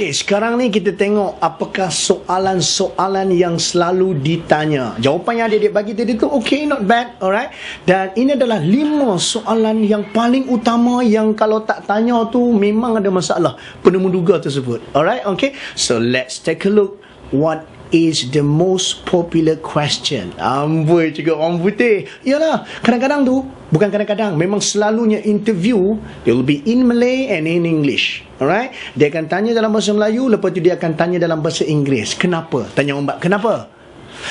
Okey, sekarang ni kita tengok apakah soalan-soalan yang selalu ditanya. Jawapan yang adik-adik bagi tadi tu okey, not bad, alright. Dan ini adalah 5 soalan yang paling utama yang kalau tak tanya tu memang ada masalah penemu duga tersebut. Alright, okay. So let's take a look. What is the most popular question? Amboi, cakap orang putih. Yalah, kadang-kadang tu, bukan kadang-kadang, memang selalunya interview, it will be in Malay and in English. Alright? Dia akan tanya dalam bahasa Melayu, lepas tu dia akan tanya dalam bahasa Inggeris. Kenapa? Tanya ombak, kenapa?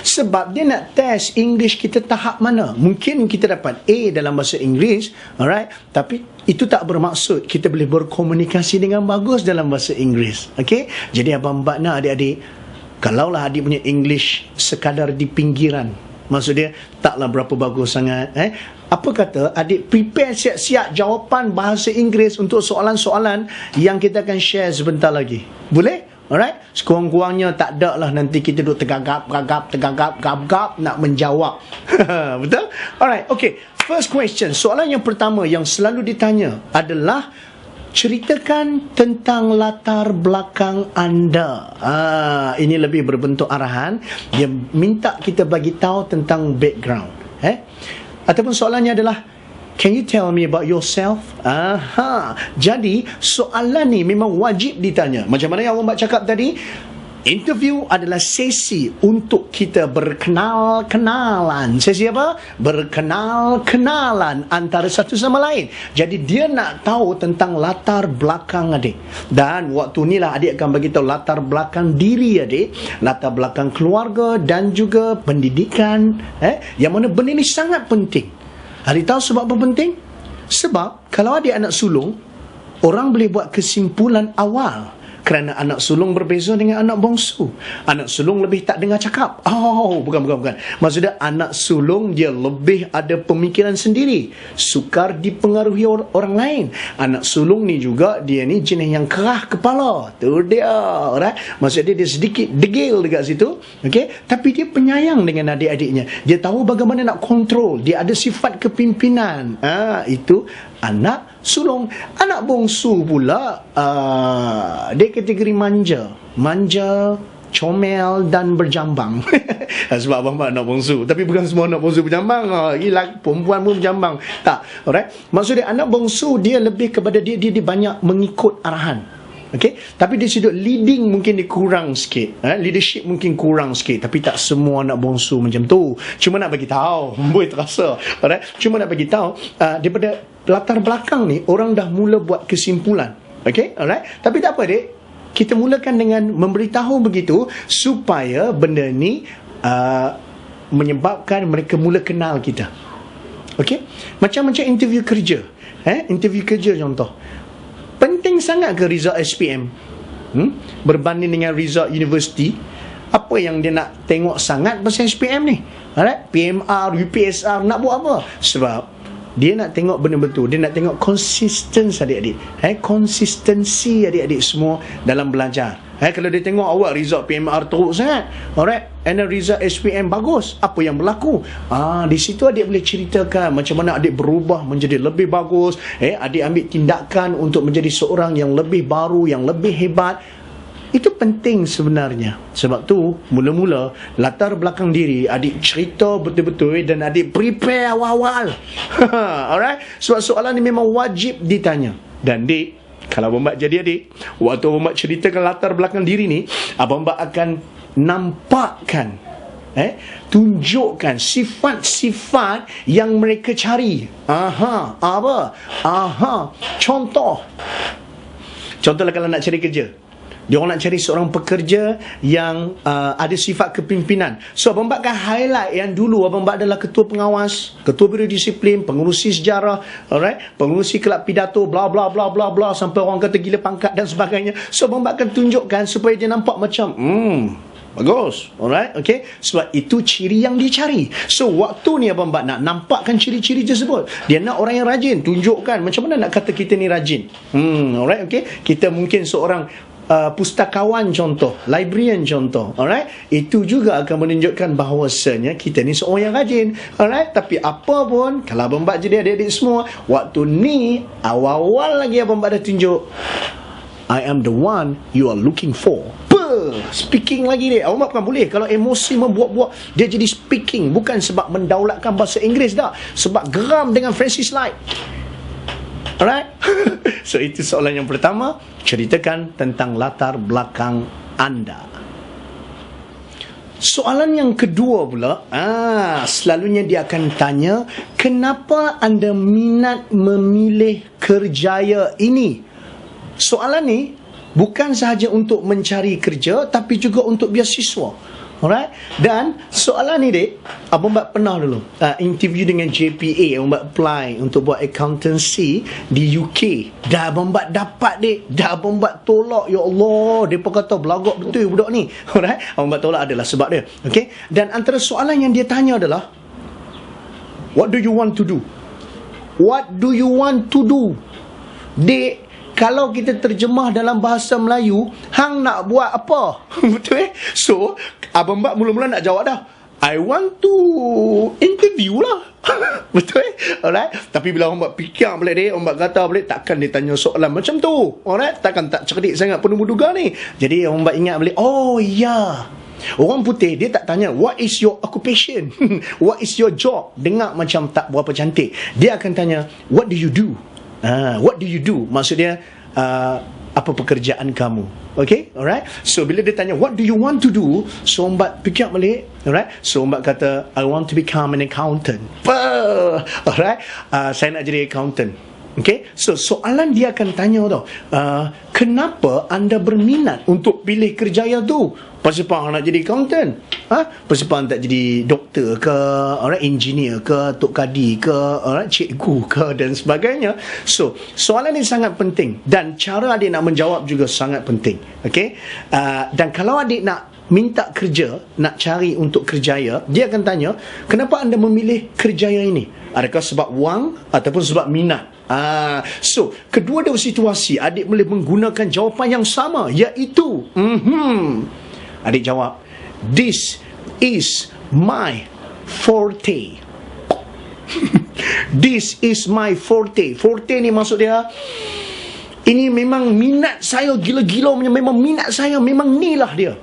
Sebab dia nak test English kita tahap mana. Mungkin kita dapat A dalam bahasa Inggeris, alright, tapi itu tak bermaksud kita boleh berkomunikasi dengan bagus dalam bahasa Inggeris. Okay? Jadi abang mbak nak adik-adik, kalaulah adik punya English sekadar di pinggiran, maksud dia taklah berapa bagus sangat, apa kata adik prepare siap-siap jawapan bahasa Inggeris untuk soalan-soalan yang kita akan share sebentar lagi. Boleh? Alright? Sekurang-kurangnya tak ada lah nanti kita duduk tegagap nak menjawab. Betul? Alright, okay. First question, soalan yang pertama yang selalu ditanya adalah, ceritakan tentang latar belakang anda. Ini lebih berbentuk arahan. Dia minta kita bagi tahu tentang background. Ataupun soalannya adalah, can you tell me about yourself? Jadi soalan ni memang wajib ditanya. Macam mana yang Abang cakap tadi, interview adalah sesi untuk kita berkenal-kenalan. Sesi apa? Berkenal-kenalan antara satu sama lain. Jadi dia nak tahu tentang latar belakang adik. Dan waktu ni lah adik akan bagi tahu latar belakang diri adik, latar belakang keluarga dan juga pendidikan. Yang mana benda ni sangat penting. Adik tahu sebab apa penting? Sebab kalau adik anak sulung, orang boleh buat kesimpulan awal. Kerana anak sulung berbeza dengan anak bongsu. Anak sulung lebih tak dengar cakap. Bukan. Maksudnya anak sulung dia lebih ada pemikiran sendiri, sukar dipengaruhi orang lain. Anak sulung ni juga dia ni jenis yang kerah kepala. Tu dia, right? Maksudnya dia sedikit degil dekat situ, okay? Tapi dia penyayang dengan adik-adiknya. Dia tahu bagaimana nak kontrol. Dia ada sifat kepimpinan. Itu anak sulung. Anak bongsu pula dia kategori manja, comel dan berjambang. Sebab abang anak bongsu, tapi bukan semua anak bongsu berjambang. Gila, perempuan pun berjambang. Tak, alright. Maksudnya anak bongsu dia lebih kepada dia banyak mengikut arahan. Okay? Tapi di situ leading mungkin dia kurang sikit, leadership mungkin kurang sikit. Tapi tak semua anak bongsu macam tu. Cuma nak bagi tahu, boleh terasa, alright? Cuma nak bagi tahu daripada latar belakang ni orang dah mula buat kesimpulan. Okay? Alright? Tapi tak apa dek, kita mulakan dengan memberitahu begitu supaya benda ni menyebabkan mereka mula kenal kita. Okay? Macam interview kerja. Interview kerja contoh, penting sangat ke result SPM berbanding dengan result universiti? Apa yang dia nak tengok sangat pasal SPM ni? Alright? PMR, UPSR nak buat apa? Sebab dia nak tengok benda betul. Dia nak tengok konsistensi adik-adik. Konsistensi adik-adik semua dalam belajar. Kalau dia tengok awak result PMR teruk sangat, alright, and then result SPM bagus, apa yang berlaku? Di situ adik boleh ceritakan macam mana adik berubah menjadi lebih bagus. Adik ambil tindakan untuk menjadi seorang yang lebih baru, yang lebih hebat. Itu penting sebenarnya. Sebab tu mula-mula latar belakang diri adik cerita betul-betul dan adik prepare awal-awal. Alright? Sebab soalan ni memang wajib ditanya. Dan dik, kalau abang mbak jadi adik, waktu abang mbak ceritakan latar belakang diri ni, abang mbak akan nampakkan, tunjukkan sifat-sifat yang mereka cari. Contohlah kalau nak cari kerja, dia orang nak cari seorang pekerja yang ada sifat kepimpinan. So abang mbak kan highlight yang dulu abang mbak adalah ketua pengawas, ketua biro disiplin, pengurusi sejarah, alright, pengurusi kelab pidato, bla bla bla bla bla, sampai orang kata gila pangkat dan sebagainya. So abang mbak akan tunjukkan supaya dia nampak macam bagus, alright, okay. Sebab itu ciri yang dicari. So waktu ni abang mbak nak nampakkan ciri-ciri tersebut. Dia nak orang yang rajin. Tunjukkan macam mana nak kata kita ni rajin. Alright, okay. Kita mungkin seorang pustakawan contoh, librarian contoh, alright, itu juga akan menunjukkan bahawasanya kita ni seorang yang rajin, alright. Tapi apa pun, kalau abang mbak jadi adik-adik semua, waktu ni awal-awal lagi abang mbak dah tunjuk I am the one you are looking for. Speaking lagi dia. Awak bukan boleh kalau emosi membuat-buat dia jadi speaking, bukan sebab mendaulatkan bahasa Inggeris dah, sebab geram dengan Francis Light. Alright. So itu soalan yang pertama. Ceritakan tentang latar belakang anda. Soalan yang kedua pula, selalunya dia akan tanya, kenapa anda minat memilih kerjaya ini? Soalan ni bukan sahaja untuk mencari kerja, tapi juga untuk beasiswa. Alright. Dan soalan ni dek, Abang Bat pernah dulu interview dengan JPA. Abang Bat apply untuk buat accountancy di UK. Dah Abang Bat dapat dek, dah Abang Bat tolak. Ya Allah, mereka kata belagak betul budak ni. Alright. Abang Bat tolak adalah sebab dia. Okay. Dan antara soalan yang dia tanya adalah, what do you want to do? What do you want to do? Dek, kalau kita terjemah dalam bahasa Melayu, hang nak buat apa? Betul So, Abang Bat mula-mula nak jawab dah, I want to interview lah. Betul Alright. Tapi bila Abang Bat fikir balik dia, Abang Bat kata balik, takkan dia tanya soalan macam tu. Alright. Takkan tak cerdik sangat penemu duga ni. Jadi Abang Bat ingat balik, oh ya, orang putih dia tak tanya what is your occupation, what is your job. Dengar macam tak berapa cantik. Dia akan tanya, what do you do? What do you do? Maksudnya apa pekerjaan kamu? Okay, alright. So bila dia tanya what do you want to do, so Ombat fikir balik, alright. So Ombat kata, I want to become an accountant. Alright. Saya nak jadi accountant. Okay. So soalan dia akan tanya tau, kenapa anda berminat untuk pilih kerjaya tu? Pasal nak jadi accountant? Pasal tak jadi doktor ke, alright, engineer ke, tok kadi ke, alright, cikgu ke dan sebagainya. So soalan ni sangat penting dan cara adik nak menjawab juga sangat penting. Okay. Dan kalau adik nak minta kerja, nak cari untuk kerjaya, dia akan tanya, kenapa anda memilih kerjaya ini? Adakah sebab wang ataupun sebab minat? So kedua-dua situasi adik boleh menggunakan jawapan yang sama, iaitu adik jawab, this is my forte. This is my forte. Forte ni maksud dia, ini memang minat saya gila-gila punya, memang minat saya, memang ni lah dia.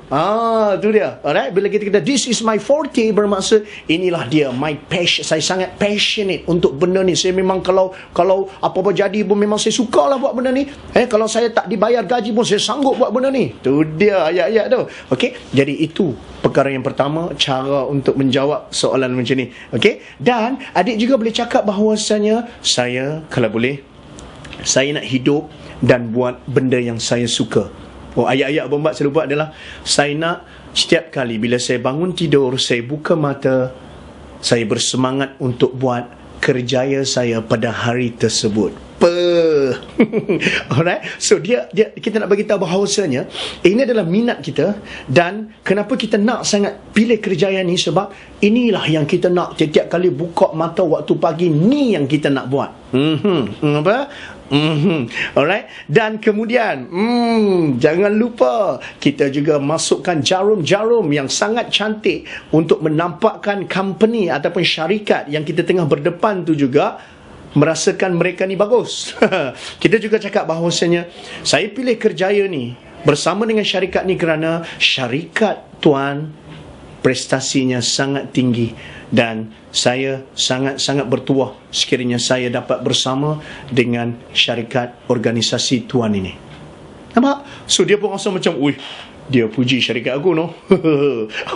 Tu dia. Alright, bila kita kata this is my forte, bermaksud inilah dia, my passion. Saya sangat passionate untuk benda ni. Saya memang kalau apa-apa jadi pun memang saya sukalah buat benda ni. Kalau saya tak dibayar gaji pun saya sanggup buat benda ni. Tu dia ayat-ayat tu. Okey, jadi itu perkara yang pertama, cara untuk menjawab soalan macam ni. Okey, dan adik juga boleh cakap bahawasanya saya, kalau boleh, saya nak hidup dan buat benda yang saya suka. Ayat-ayat Abang Bat selalu buat adalah, saya nak setiap kali bila saya bangun tidur, saya buka mata, saya bersemangat untuk buat kerjaya saya pada hari tersebut. Alright. So kita nak bagi tahu bahawasanya ini adalah minat kita, dan kenapa kita nak sangat pilih kerjaya ni, sebab inilah yang kita nak. Setiap kali buka mata waktu pagi, ni yang kita nak buat. Apa? Alright. Dan kemudian jangan lupa kita juga masukkan jarum-jarum yang sangat cantik untuk menampakkan company ataupun syarikat yang kita tengah berdepan tu juga merasakan mereka ni bagus. Kita juga cakap bahawasanya saya pilih kerjaya ni bersama dengan syarikat ni kerana syarikat tuan prestasinya sangat tinggi, dan saya sangat-sangat bertuah sekiranya saya dapat bersama dengan syarikat organisasi tuan ini. Nampak? So dia pun rasa macam, dia puji syarikat aku, no?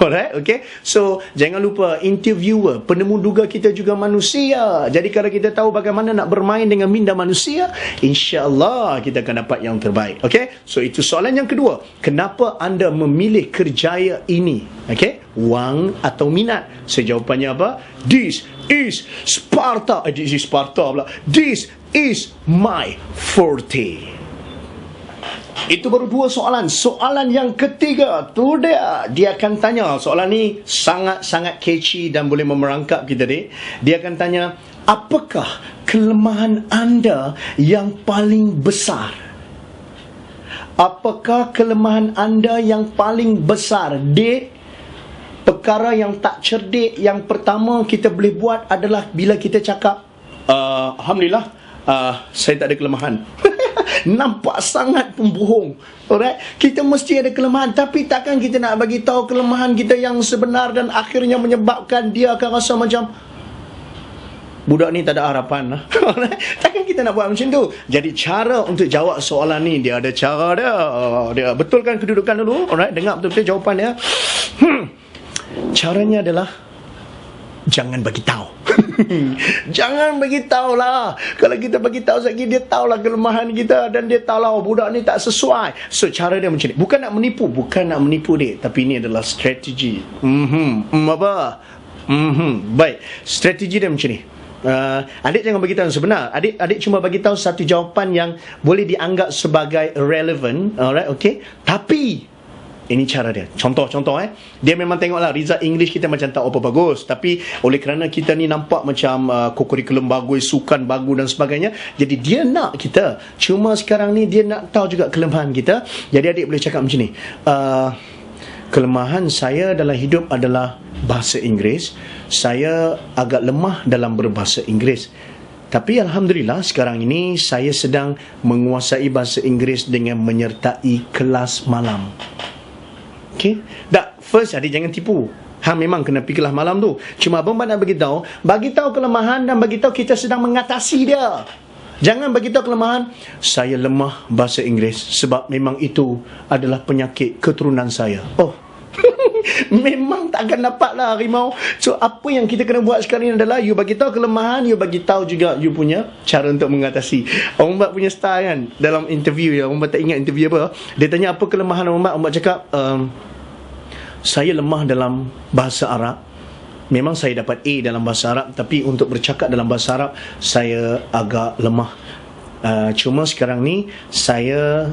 Alright, okay. So jangan lupa, interviewer, penemu duga kita juga manusia. Jadi kalau kita tahu bagaimana nak bermain dengan minda manusia, insya-Allah kita akan dapat yang terbaik. Okay. So itu soalan yang kedua, kenapa anda memilih kerjaya ini? Okay, wang atau minat? Jawapannya apa? This is Sparta. This is Sparta pula. This is my forte. Itu baru dua soalan. Soalan yang ketiga, tu dia akan tanya, soalan ni sangat-sangat catchy dan boleh memerangkap kita dek. Dia akan tanya, apakah kelemahan anda yang paling besar? Apakah kelemahan anda yang paling besar? Dek, perkara yang tak cerdik yang pertama kita boleh buat adalah bila kita cakap, Alhamdulillah, saya tak ada kelemahan. nampak sangat pembohong. Alright, kita mesti ada kelemahan, tapi takkan kita nak bagi tahu kelemahan kita yang sebenar dan akhirnya menyebabkan dia akan rasa macam budak ni tak ada harapan lah. Takkan kita nak buat macam tu. Jadi cara untuk jawab soalan ni, dia ada cara dia betulkan kedudukan dulu. Alright, dengar betul-betul jawapan dia. Caranya adalah jangan bagi tahu. Jangan bagi tahu lah. Kalau kita bagi tahu sekali, dia tahulah kelemahan kita dan dia tahulah budak ni tak sesuai. So cara dia macam ni. Bukan nak menipu dia, tapi ini adalah strategi. Apa? Baik, strategi dia macam ni. Adik jangan bagi tahu yang sebenar. Adik cuma bagi tahu satu jawapan yang boleh dianggap sebagai relevant. Alright, okay. Tapi ini cara dia. Contoh dia memang tengoklah result English kita macam tak apa bagus, tapi oleh kerana kita ni nampak macam kurikulum bagus, sukan bagus dan sebagainya, jadi dia nak kita. Cuma sekarang ni dia nak tahu juga kelemahan kita. Jadi adik boleh cakap macam ni, kelemahan saya dalam hidup adalah bahasa Inggeris. Saya agak lemah dalam berbahasa Inggeris, tapi Alhamdulillah sekarang ini saya sedang menguasai bahasa Inggeris dengan menyertai kelas malam. Okay? Tak, first adik jangan tipu. Memang kena pergi kelas malam tu. Cuma abang nak bagi tahu kelemahan dan bagi tahu kita sedang mengatasi dia. Jangan bagi tahu kelemahan, saya lemah bahasa Inggeris sebab memang itu adalah penyakit keturunan saya. Memang tak akan dapat lah harimau. So apa yang kita kena buat sekarang ni adalah you bagi tahu kelemahan, you bagi tahu juga you punya cara untuk mengatasi. Orang Mat punya style kan dalam interview ya, Orang Mat tak ingat interview apa. Dia tanya apa kelemahan Orang Mat cakap saya lemah dalam bahasa Arab. Memang saya dapat A dalam bahasa Arab, tapi untuk bercakap dalam bahasa Arab saya agak lemah. Cuma sekarang ni saya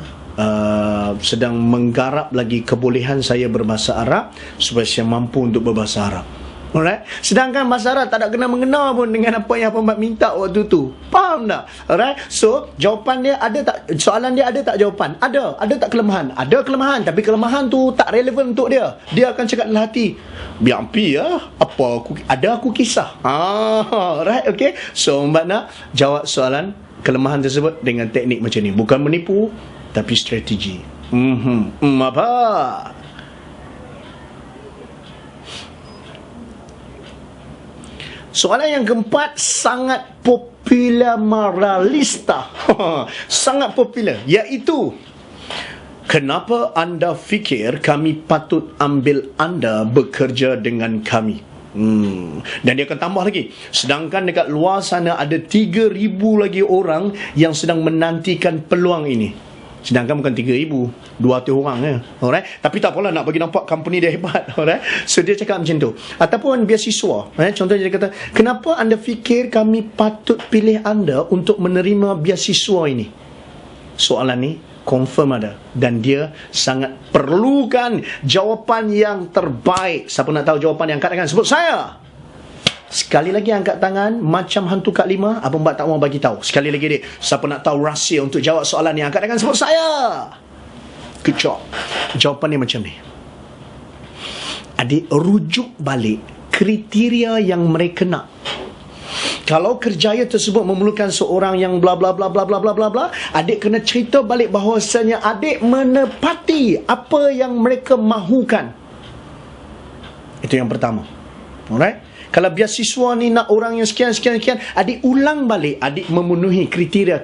sedang menggarap lagi kebolehan saya berbahasa Arab supaya saya mampu untuk berbahasa Arab. Alright. Sedangkan bahasa Arab tak ada kena-mengena pun dengan apa yang Abang minta waktu tu. Faham tak? Alright. So, jawapan dia ada tak? Soalan dia ada tak jawapan? Ada. Ada tak kelemahan? Ada kelemahan. Tapi kelemahan tu tak relevan untuk dia. Dia akan cakap dalam hati, biar api ya. Ada aku kisah. Alright. Okay. So, Mbak nak jawab soalan kelemahan tersebut dengan teknik macam ni. Bukan menipu, tapi strategi. Apa? Soalan yang keempat sangat popular moralista. Sangat popular, iaitu kenapa anda fikir kami patut ambil anda bekerja dengan kami? Dan dia akan tambah lagi, sedangkan dekat luar sana ada 3,000 lagi orang yang sedang menantikan peluang ini. Sedangkan bukan 3,000, 200 orang ya. Alright. Tapi tak apalah, nak bagi nampak company dia hebat. Alright. So dia cakap macam tu. Ataupun beasiswa. Contohnya dia kata, kenapa anda fikir kami patut pilih anda untuk menerima beasiswa ini? Soalan ni confirm ada, dan dia sangat perlukan jawapan yang terbaik. Siapa nak tahu jawapan yang angkat tangan? Sebut saya. Sekali lagi angkat tangan macam hantu Kak Lima. Abang tak mau bagi tahu. Sekali lagi dek, siapa nak tahu rahsia untuk jawab soalan ni, angkat tangan, sebut saya. Good job. Jawapan dia macam ni. Adik rujuk balik kriteria yang mereka nak. Kalau kerjaya tersebut memerlukan seorang yang bla bla bla bla bla bla bla bla, adik kena cerita balik bahawasanya adik menepati apa yang mereka mahukan. Itu yang pertama. Alright. Kalau beasiswa ni nak orang yang sekian, adik ulang balik, adik memenuhi kriteria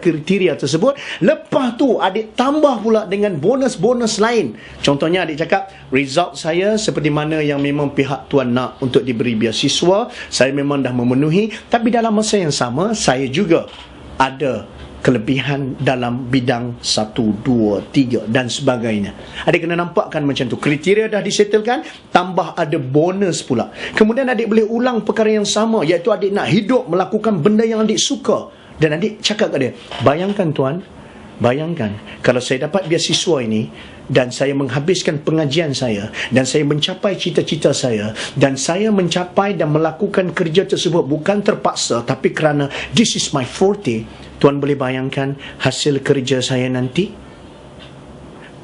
tersebut. Lepas tu adik tambah pula dengan bonus-bonus lain. Contohnya adik cakap, result saya seperti mana yang memang pihak tuan nak untuk diberi beasiswa, saya memang dah memenuhi. Tapi dalam masa yang sama, saya juga ada kelebihan dalam bidang 1, 2, 3 dan sebagainya. Adik kena nampakkan macam tu. Kriteria dah disettlekan, tambah ada bonus pula. Kemudian adik boleh ulang perkara yang sama, iaitu adik nak hidup melakukan benda yang adik suka. Dan adik cakap kat dia, bayangkan tuan, bayangkan kalau saya dapat beasiswa ini dan saya menghabiskan pengajian saya dan saya mencapai cita-cita saya dan saya mencapai dan melakukan kerja tersebut bukan terpaksa tapi kerana this is my forte. Tuan boleh bayangkan hasil kerja saya nanti?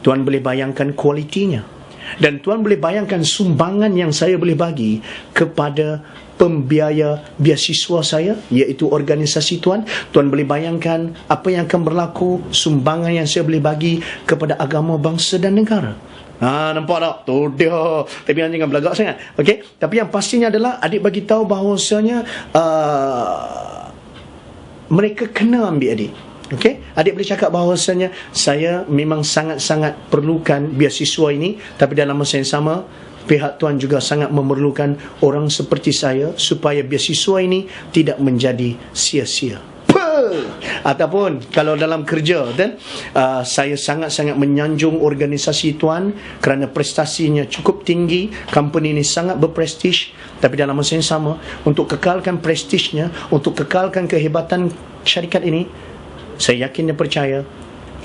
Tuan boleh bayangkan kualitinya. Dan tuan boleh bayangkan sumbangan yang saya boleh bagi kepada pembiaya beasiswa saya, iaitu organisasi Tuan. Tuan boleh bayangkan apa yang akan berlaku, sumbangan yang saya boleh bagi kepada agama, bangsa dan negara. Nampak tak? Tu dia. Tapi jangan belagak sangat. Okey. Tapi yang pastinya adalah adik bagi tahu bahawasanya mereka kena ambil adik. Okey, adik boleh cakap bahawasanya saya memang sangat-sangat perlukan beasiswa ini, tapi dalam masa yang sama pihak Tuan juga sangat memerlukan orang seperti saya supaya beasiswa ini tidak menjadi sia-sia. Ataupun kalau dalam kerja dan saya sangat-sangat menyanjung organisasi Tuan kerana prestasinya cukup tinggi, company ini sangat berprestij, tapi dalam masa yang sama untuk kekalkan prestijnya, untuk kekalkan kehebatan syarikat ini, saya yakin dan percaya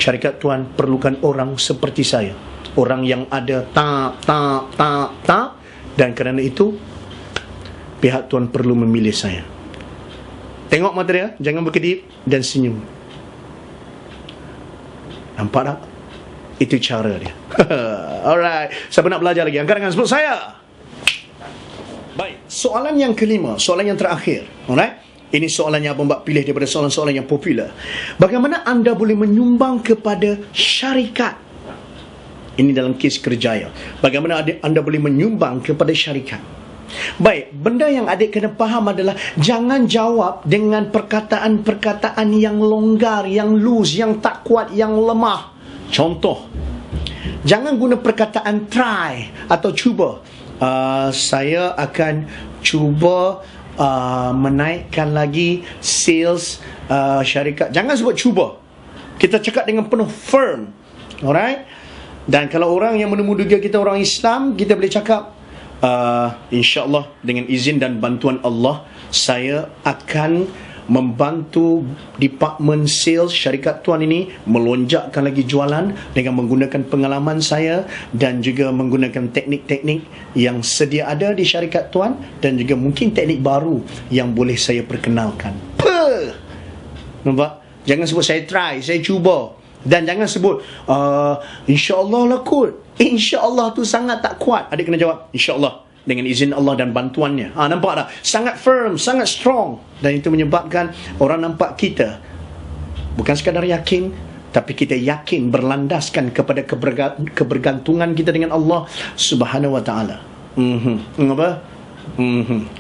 syarikat Tuan perlukan orang seperti saya, orang yang ada tak, dan kerana itu pihak Tuan perlu memilih saya. Tengok mata dia, jangan berkedip dan senyum. Nampak tak? Itu cara dia. Alright, siapa nak belajar lagi? Angkat tangan sebut saya. Baik, soalan yang kelima, soalan yang terakhir. Alright, ini soalan yang Abang Bak pilih daripada soalan-soalan yang popular. Bagaimana anda boleh menyumbang kepada syarikat? Ini dalam kes kerjaya. Bagaimana anda boleh menyumbang kepada syarikat? Baik, benda yang adik kena faham adalah jangan jawab dengan perkataan-perkataan yang longgar, yang loose, yang tak kuat, yang lemah. Contoh, jangan guna perkataan try atau cuba. Saya akan cuba menaikkan lagi sales syarikat. Jangan sebut cuba. Kita cakap dengan penuh firm. Alright? Dan kalau orang yang menemuduga kita orang Islam, kita boleh cakap, InsyaAllah dengan izin dan bantuan Allah, saya akan membantu department sales syarikat Tuan ini melonjakkan lagi jualan dengan menggunakan pengalaman saya dan juga menggunakan teknik-teknik yang sedia ada di syarikat Tuan, dan juga mungkin teknik baru yang boleh saya perkenalkan. Nampak? Jangan sebut saya try, saya cuba. Dan jangan sebut InsyaAllah lah kot. InsyaAllah tu sangat tak kuat. Adik kena jawab InsyaAllah dengan izin Allah dan bantuannya. Nampak tak? Sangat firm, sangat strong. Dan itu menyebabkan orang nampak kita bukan sekadar yakin, tapi kita yakin berlandaskan kepada kebergantungan kita dengan Allah Subhanahu Wa Taala. Apa?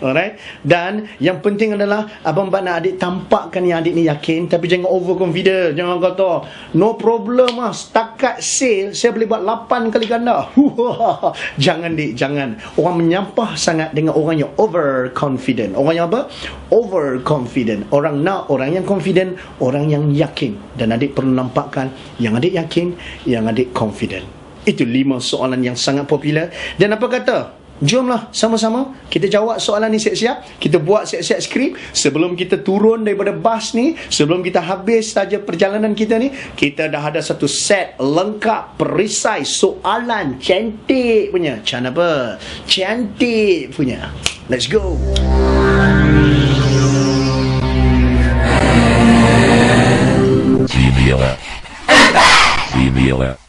Alright. Dan yang penting adalah Abang Bak nak adik tampakkan yang adik ni yakin, tapi jangan overconfident. Jangan kata no problem lah, setakat sale saya boleh buat 8 kali ganda. Jangan dik, jangan. Orang menyampah sangat dengan orang yang overconfident. Orang yang apa? Overconfident. Orang nak orang yang confident, orang yang yakin. Dan adik perlu nampakkan yang adik yakin, yang adik confident. Itu 5 soalan yang sangat popular. Dan apa kata? Jomlah sama-sama kita jawab soalan ni siap-siap. Kita buat siap-siap skrip. Sebelum kita turun daripada bas ni, sebelum kita habis saja perjalanan kita ni, kita dah ada satu set lengkap, perisai soalan cantik punya. Macam apa? Cantik punya. Let's go. CBLF. CBLF.